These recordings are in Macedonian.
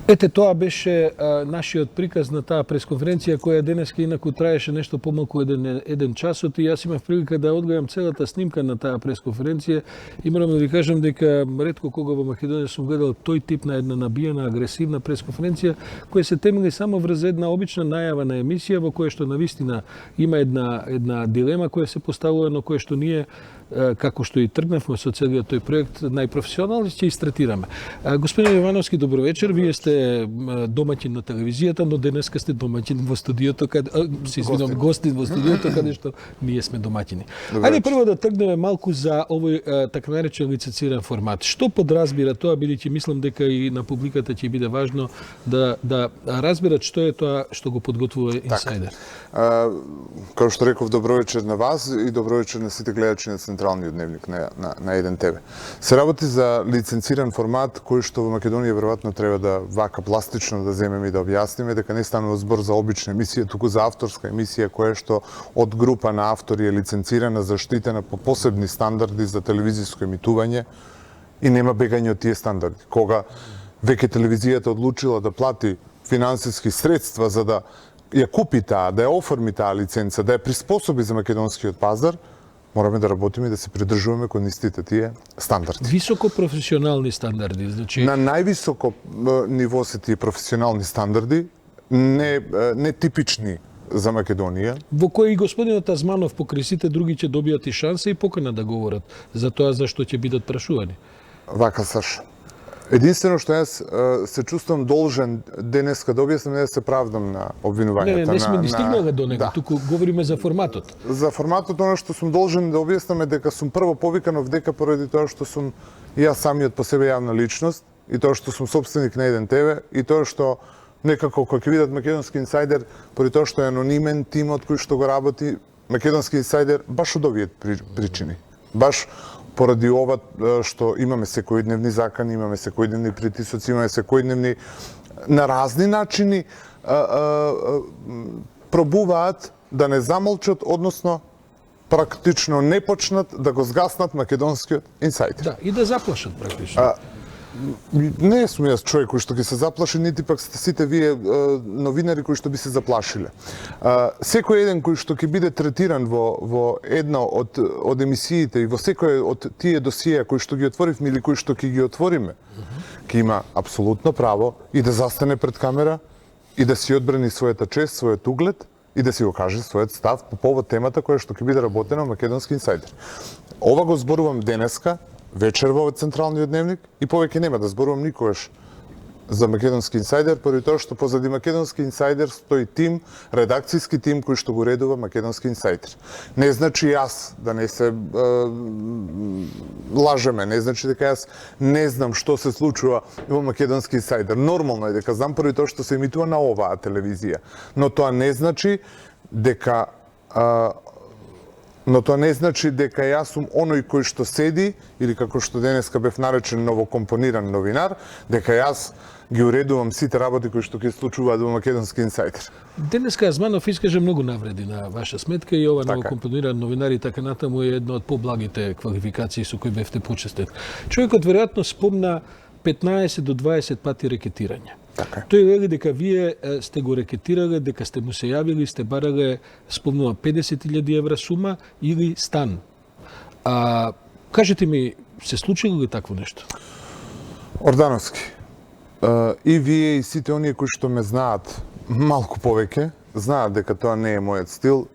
Ете, тоа беше нашиот приказ на таа пресконференција која денеска инаку траеше нешто помалку еден часот и јас имав прилика да одгледам целата снимка на таа пресконференција и морам да ви кажам дека ретко кога во Македонија сум гледал тој тип на една набиена, агресивна пресконференција која се темели само врз една обична најава на емисија во која што навистина има една дилема која се поставува, но која што ние како што и тргнавме со целиот тој проект, најпрофесионално ќе истретираме. Господин Јовановски, добро вечер. Вие сте домаќин на телевизијата, но денеска сте домаќин во студиото, гостин во студиото, каде што ние сме домаќини. Ајде прво да тргнеме малку за овој така наречен лиценциран формат. Што подразбира тоа, бидејќи мислам дека и на публиката ќе биде важно да разберат што е тоа што го подготвува Инсайдер. Како што реков, добро вечер на вас и добро вечер на сите гледачи на Централниот дневник на Еден ТВ. Се работи за лиценциран формат кој што во Македонија веројатно треба да вака пластично да земеме и да објасниме дека не станува збор за обична емисија, туку за авторска емисија која што од група на автори е лиценцирана, заштитена по посебни стандарди за телевизиско емитување и нема бегање од тие стандарди. Кога веќе телевизијата одлучила да плати финансиски средства за да ја купи таа, да ја оформи таа лиценца, да ја приспособи за македонскиот пазар, мораме да работиме и да се придржуваме кон истите тие стандарди. Високо професионални стандарди, значи на највисоко ниво се тие професионални стандарди, не типични за Македонија. Во кој и господинот Азманов покрај сите други ќе добијат и шанса и покана да говорат за тоа за што ќе бидат прашувани. Вака, Саша. Единствено што јас се чувствувам должен денеска да објаснам, не да се правдам на обвинувањата. Не сме стигнале до него, туку говориме за форматот. За форматот, оно што сум должен да објаснам е дека сум прво повиканов дека поради тоа што сум јас самиот по себе јавна личност и тоа што сум собственик на Еден ТВ и тоа што некако кога ќе видат Македонски инсайдер, поради тоа што е анонимен тимот кој што го работи, Македонски инсайдер баш од овие причини. Баш поради ова што имаме секојдневни закани, имаме секојдневни притисоци, имаме секојдневни на разни начини пробуваат да не замолчат, односно практично не почнат да го згаснат Македонскиот инсайдер. Да, и да заплашат практично. Не сум јас човек кој што ќе се заплаши, нити пак сите вие новинари кои што би се заплашиле. Секој еден кој што ќе биде третиран во една од емисиите и во секој од тие досиеа кои што ги отворивме или кои што ќе ги отвориме, ќе има апсолутно право и да застане пред камера и да си одбрани својата чест, својот углед и да си го каже својот став по повод темата која што ќе биде работена во Македонски инсайдер. Ова го зборувам денеска, вечер во Централниот дневник и повеќе нема да зборувам никогаш за Македонски инсайдер, поради тоа што позади Македонски инсайдер стои тим, редакцијски тим кој што го редува Македонски инсайдер. Не значи јас да не се лажеме, не значи дека јас не знам што се случува во Македонски инсайдер. Нормално е дека знам поради тоа што се емитува на оваа телевизија, но тоа не значи дека јас сум оној кој што седи, или како што денеска бев наречен новокомпониран новинар, дека јас ги уредувам сите работи кои што ќе случуваат во Македонски инсайдер. Денеска Азманов искаже многу навреди на ваша сметка и ова новокомпониран новинар и така натаму е една од поблагите квалификации со кои бевте почестен. Човекот веројатно спомна 15 до 20 пати рекетирање. Тој вели дека вие сте го рекетирале, дека сте му се јавили, сте барале, спомнува 50.000 евра сума или стан. Кажете ми, се случило ли такво нешто? Ордановски, и вие и сите оние кои што ме знаат малку повеќе, знаат дека тоа не е мојот стил,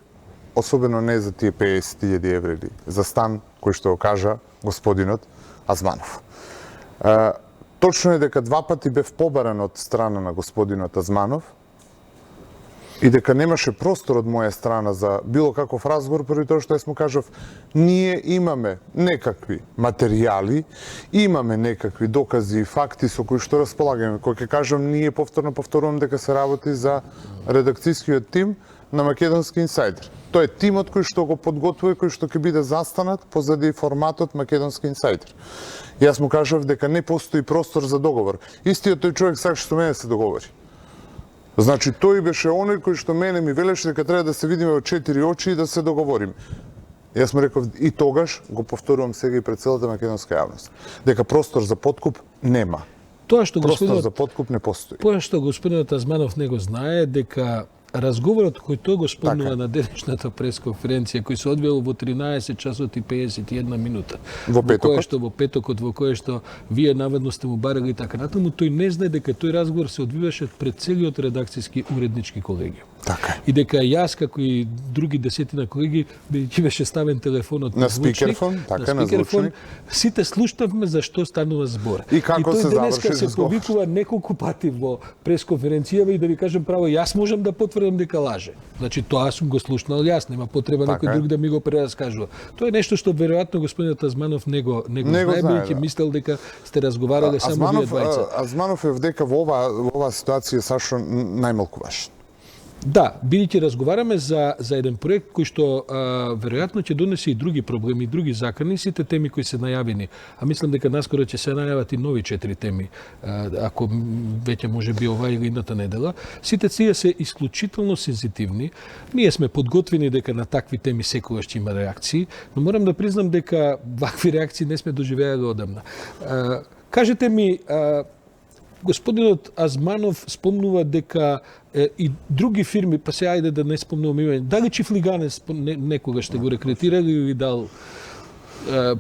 особено не за тие 50.000 евра или за стан кој што го кажа господинот Азманов. Точно е дека 2 пати бев побаран од страна на господинот Азманов и дека немаше простор од моја страна за било каков разговор, поради тоа што јас му кажав, ние имаме некакви материјали, имаме некакви докази и факти со кои што располагаме. Кога ќе кажам ние, повторувам дека се работи за редакцијскиот тим на Македонски инсайдер. Тоа е тимот кој што го подготвува и кој што ќе биде застанат позади форматот Македонски инсайдер. Јас му кажав дека не постои простор за договор. Истиот тој човек сакаше со мене да се договори. Значи, тој беше оној кој што мене ми велеше дека треба да се видиме во 4 очи и да се договориме. Јас му реков и тогаш, го повторувам сега и пред целата македонска јавност, дека простор за подкуп нема. Тоа што Простор господинот за подкуп не постои. Тоа што господинот Азманов не го знае дека разговорот кој тој го спомнува на денешната пресконференција, кој се одвил во 13 часот и 51 минута, Во петокот? во петокот, во кој што вие наведно сте му барали и така натаму, тој не знае дека тој разговор се одвиваше пред целиот редакцијски уреднички колегиум. Така. И дека јас, како и други десетина колеги, ќе беше ставен телефонот На звучник, спикерфон, така, на звучник. Сите слушнавме за што станува збор. И како се тој денеска заврши се разговор. повикува неколку пати во пресконференцијава и да ви кажем право, јас можам да потврдам дека лаже. Значи тоа сум го слушнал јас, нема потреба Така некој е. друг да ми го прераскажува. Тоа е нешто што веројатно господинот Азманов не го Не го знае, знае, бидејќи да. мислел дека сте разговарале само вие двајца. Азманов е вдека во оваа ситуација Сашо најмалку важен. Да, бидејќи разговараме за еден проект кој што веројатно ќе донесе и други проблеми, и други закани, сите теми кои се најавени. А мислам дека наскоро ќе се најават и нови 4 теми, ако веќе може би ова или едната недела. Сите тие се исклучително сензитивни. Ние сме подготвени дека на такви теми секогаш ќе има реакции, но морам да признам дека вакви реакции не сме доживеали одамна. Кажете ми, господинот Азманов спомнува дека и други фирми, па се ајде да не спомнувам име, дали Чифлиганец некогаш сте го рекретирали или дал,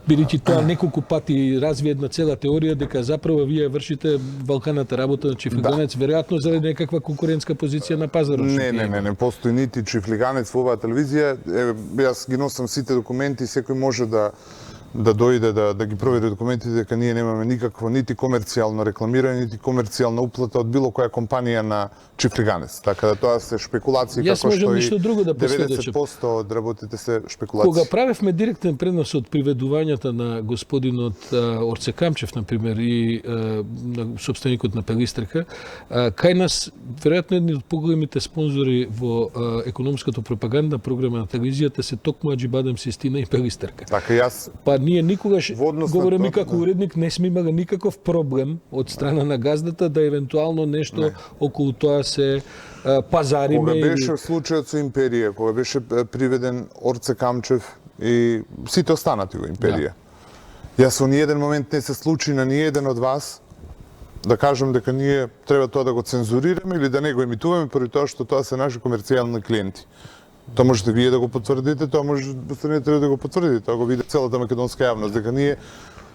бидејќи тоа неколку пати разви една цела теорија дека заправо вие вршите валканата работа на Чифлиганец, веројатно заради некаква конкурентска позиција на пазарот. Не постои нити Чифлиганец во оваа телевизија. Јас ги носам сите документи, секој може да дојде да ги провери документите, дека ние немаме никакво нити комерцијално рекламирање, нити комерцијална уплата од било која компанија на Чифлиганец. Така да тоа се шпекулации, Јас како што можам и ништо друго да посведочам. 90% од работите се шпекулации. Кога правевме директен пренос од приведувањата на господинот Орце Камчев, например, и на собственикот на Пелистрика, кај нас, веројатно, едни од поголемите спонзори во економската пропагандна програма на телевизијата се токму Аџибадем Систина и Пелистрка. Така јас Па ние никогаш, Во однос на говорам и тоа, како да. уредник, не сме имали никаков проблем од страна на газдата да евентуално нешто околу тоа се пазариме. кога или- беше случајот со Империја, кога беше приведен Орце Камчев и сите останати во Империја. Јас во ниеден момент не се случи на ниеден од вас да кажам дека ние треба тоа да го цензурираме или да не го емитуваме поради тоа што тоа се наши комерцијални клиенти. Тоа можете вие да го потврдите, тоа може страните да го потврдите, тоа го види целата македонска јавност, дека ние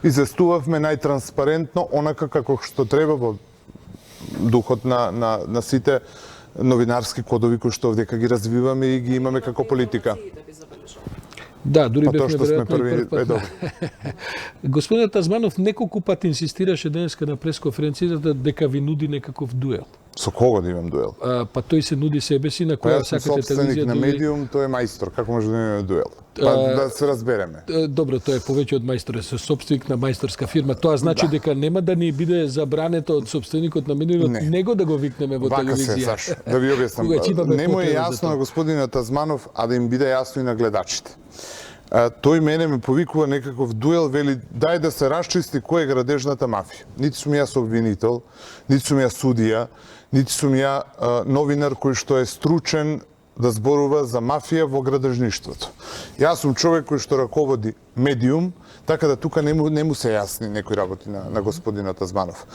известувавме најтранспарентно онака како што треба во духот на сите новинарски кодови кои што овдека ги развиваме и ги имаме како политика. Да, дури Па тоа бевме што сме веројатно и први, прв пат. добро. Господинот Азманов неколку пати инсистираше денеска на пресконференцијата дека ви нуди некаков дуел. Со кого да имам дуел? Па тој се нуди себе си, на Па која јас сум сакате собственик телевизија на да ви- медиум, тој е мајстор. Како може да имаме дуел? Па да се разбереме. Добро, тој е повеќе од мајстор, е собственик на мајсторска фирма. Тоа значи дека нема да ни биде забрането од собственикот на медиумот Не. него да го викнеме во Вака се, телевизија. Сашо, да ви Кога ќе објаснам. имаме Не му е потреба за јасно тоа. на господинот Азманов, а да им биде јасно и на гледачите. Тој мене ме повикува некаков дуел, вели дај да се расчисти кој е градежната мафија. Нити сум јас обвинител, нити сум јас судија, нити сум ја новинар кој што е стручен да зборува за мафија во градежништвото. Јас сум човек кој што раководи медиум, така да тука не му се јасни некои работи на господинот Азманов.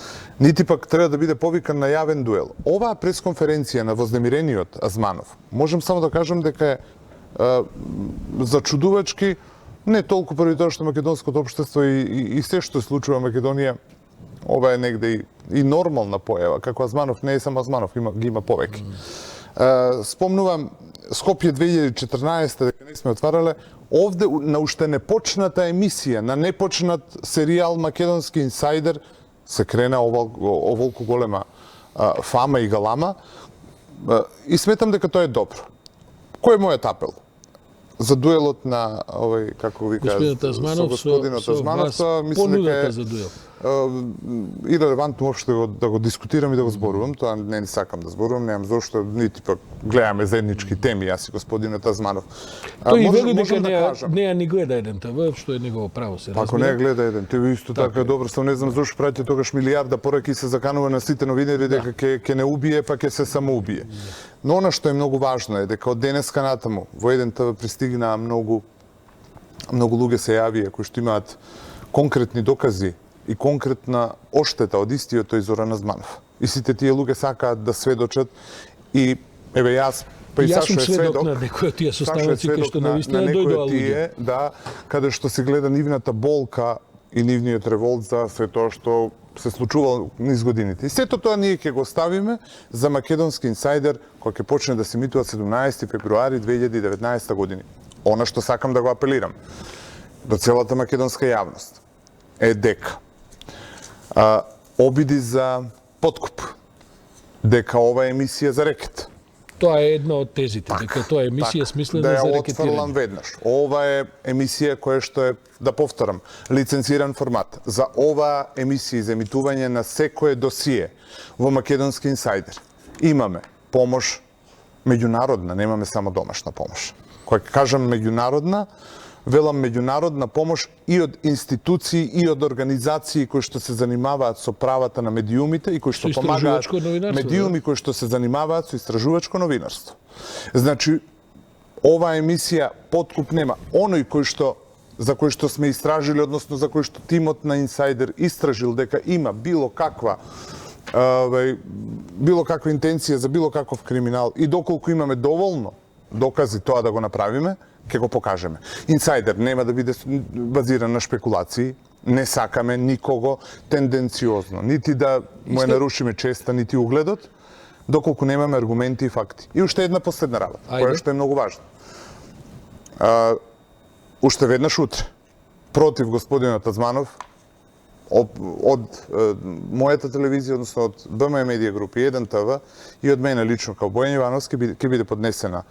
Нити пак треба да биде повикан на јавен дуел. Оваа пресконференција на вознемирениот Азманов, можам само да кажам дека е зачудувачки, не толку поради тоа што македонското општество и се што се случува во Македонија, ова е негде и нормална појава, како Азманов не е само Азманов, ги има повеќе. Спомнувам Скопје 2014 дека не сме отварале, овде на уште непочната емисија, на непочнат серијал Македонски инсайдер се крена оволку голема фама и галама и сметам дека тоа е добро. Кој е мојот апел? За дуелот на овој, како ви кажа, Господинот Азманов, господинот Азманов, тоа мислам дека понудата е за дуел. ирелевантно уопште да го дискутирам и да го зборувам, тоа не сакам да зборувам, немам зошто, нити пак гледаме заеднички теми, јас и господинот Азманов. Тој и вели дека можам да кажам. не ја ни гледа еден ТВ, што е негово право, се Ако не ја разбира. гледа еден, ти исто така е добро, само не знам зошто праќа тогаш милијарда пораки и се заканува на сите новинари дека ќе не убие, па ќе се самоубие. Но она што е многу важно е дека од денеска натаму во еден ТВ пристигнаа многу луѓе се јавија кои што имаат конкретни докази и конкретна оштета од истиот тој Зоран Азманов. И сите тие луѓе сакаат да сведочат и еве јас па и Јас сум Сашо е сведок сведок на некои од тие Сашо е составници кои сведок што на навистина некои дојдоа од луѓе. тие, да, каде што се гледа нивната болка и нивниот револт за све тоа што се случувало низ годините. И сето тоа ние ќе го ставиме за Македонски инсайдер кој ќе почне да се емитува 17 февруари 2019 година. Она што сакам да го апелирам до целата македонска јавност е дека обиди за подкуп, дека ова е емисија за рекет. Тоа е една од тезите, дека тоа е емисија смислена да за ја рекетирање. отфрлам веднаш. Ова е емисија која што е, да повторам, лицензиран формат. За ова емисија за емитување на секое досие во Македонски инсайдер имаме помош меѓународна, немаме само домашна помош. Кога кажам меѓународна, велам меѓународна помош и од институции и од организации кои што се занимаваат со правата на медиумите и кои што Со помагаат истражувачко новинарство, медиуми кои што се занимаваат со истражувачко новинарство. Значи, ова емисија подкуп нема. Оној за кој што сме истражили, односно за кој што тимот на инсайдер истражил дека има било каква интенција за било каков криминал и доколку имаме доволно докази тоа да го направиме, ќе го покажеме. Инсайдер нема да биде базиран на шпекулации, не сакаме никого тенденциозно, нити да му нарушиме честа, нити угледот, доколку немаме аргументи и факти. И уште една последна работа, која што е многу важна. Уште веднаш утре, против господинот Азманов, од мојата телевизија, односно од БМ Медија Груп и 1 ТВ и од мене лично као Бојан Ивановски ќе биде поднесена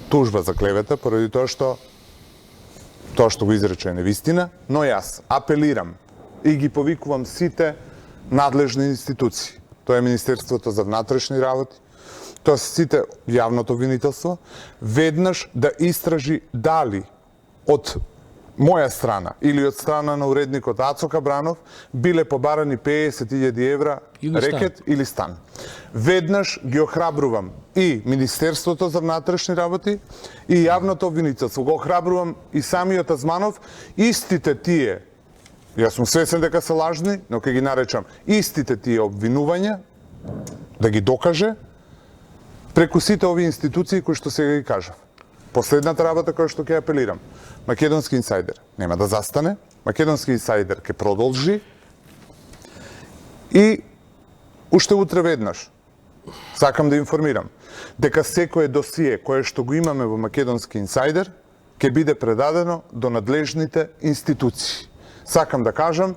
тужба за клевета поради тоа што го изрече е невистина, но јас апелирам и ги повикувам сите надлежни институции. Тоа е Министерството за внатрешни работи, тоа се сите јавното обвинителство, веднаш да истражи дали од моја страна или од страна на уредникот Ацо Кабранов биле побарани 50.000 евра рекет или стан. Веднаш ги охрабрувам и Министерството за внатрешни работи и јавното обвинителство. Го охрабрувам и самиот Азманов, истите тие, јас сум свесен дека се лажни, но ќе ги наречам истите тие обвинувања, да ги докаже преку сите овие институции кои што сега ги кажав. Последната работа која што ќе апелирам, Македонски инсайдер нема да застане, Македонски инсайдер ќе продолжи и уште утре веднаш сакам да информирам дека секое досие кое што го имаме во Македонски инсайдер ќе биде предадено до надлежните институции. Сакам да кажам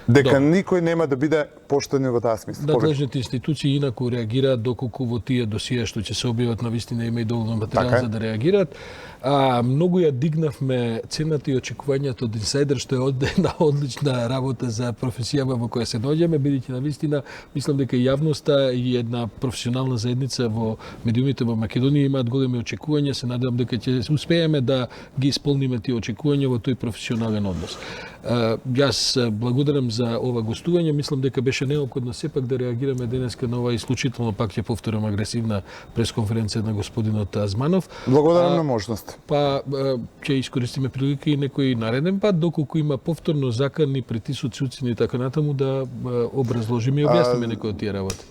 дека никој нема да биде поштеден во таа смисла. Надлежните институции инаку реагираат доколку во тие досија што ќе се објават навистина има и доволно материјал за да реагираат. Многу ја дигнавме цената и очекувањето од инсайдер, што е една одлична работа за професијава во која се доаѓаме, бидејќи навистина мислам дека и јавноста и една професионална заедница во медиумите во Македонија имаат големи очекувања, се надевам дека ќе успееме да ги исполниме тие очекувања во тој професионален однос. Јас благодарам за ова гостување, мислам дека беше неопходно сепак да реагираме денеска на ова исклучително, пак ќе повторам, агресивна пресконференција на господинот Азманов. Благодарам на можност. Па ќе искористиме прилика и некој нареден пат, доколку има повторно закани, притисоци, уцени и така натаму, да образложиме и објасниме некои од тие работи.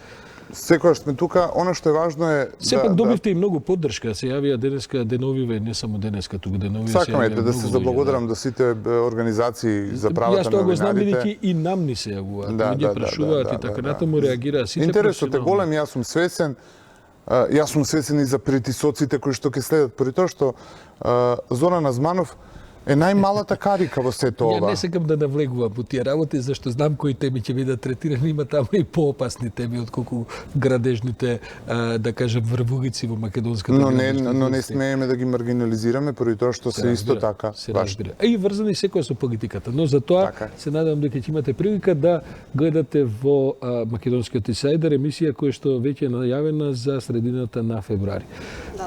Секогаш сме тука, она што е важно е сепак добивте и многу поддршка, се јавија денеска деновиве, не само денеска, туку деновиве. Сакам да се заблагодарам до сите организации за правата на новинарите. Јас тоа го знам, бидејќи и нам ни се јавуваат, луѓе прашуваат и така натаму реагираат сите. Интересот е голем, јас сум свесен. Јас сум свесен и за притисоците кои што ќе следат, поради тоа што Зоран Азманов е најмалата карика во сето ова. Ја не сакам да навлегувам во тие работи, зашто знам кои теми ќе бидат третирани, има таму и поопасни теми отколку градежните, да кажем, врвугици во македонската градежна. Но не смееме да ги маргинализираме, поради тоа што се исто така важни. И врзани секој со политиката, но за тоа се надевам дека ќе имате прилика да гледате во Македонскиот инсайдер емисија која што веќе е најавена за средината на февруари.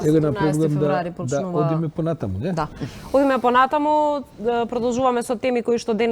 Ево направувам да одиме понатаму, не? Да. Одиме понатаму, продолжуваме со теми кои што ден